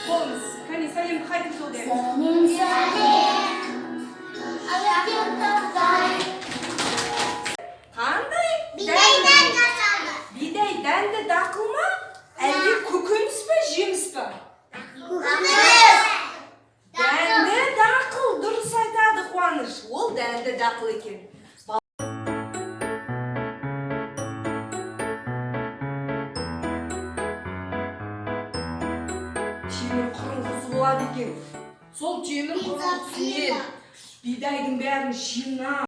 Қолыңыз, кәне сәлемді қайтып жол деңіз. Қандай? Бидайдан жасалды. Бидай дәнді дақыл ма? Әлде көкөніс пе, жеміс пе? Дәнді дақыл, дұрыс айтады Қуаныш. Ол дәнді дақыл екен. Темір құрылғысы болады екен. Сол темір құрылғысымен бидайдың бәрін жинап.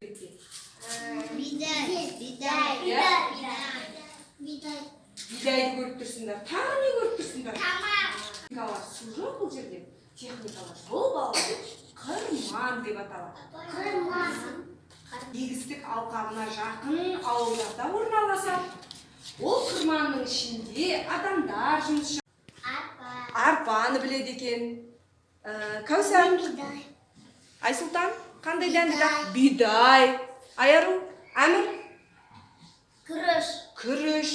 Бидайды көріп тұрсыңдар. Тағы не көріп тұрсыңдар? Техникалар су жоқ бұл жерде. Техникалар жол баласы қырман деп аталады. Егістік алқабына жақын ауылдарда орналасады. Ол қырманның ішінде адамдар жұмыс жасайды. Арпаны біледі екен. Кәусар, Айсұлтан, қандай дәнді дақыл? Бидай. Айару, Әмір? Күріш.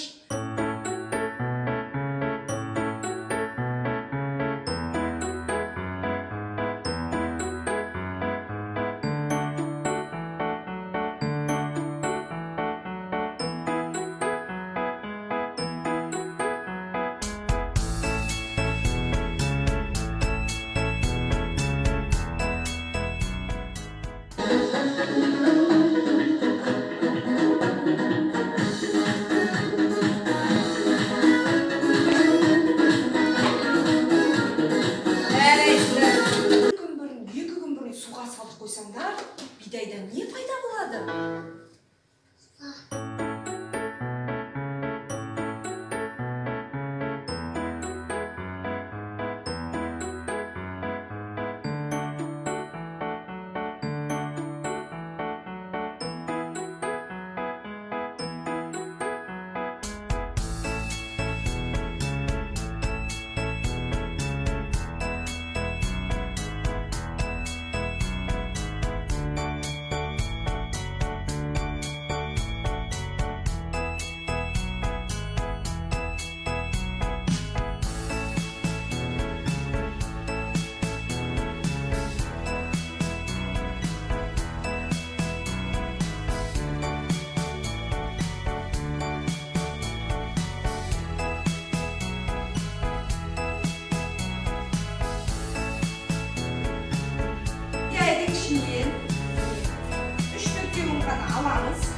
Суға салып қойсаңдар, бидайдан не пайда болады? Бидайдың ішінен 3-4 ғана аламыз.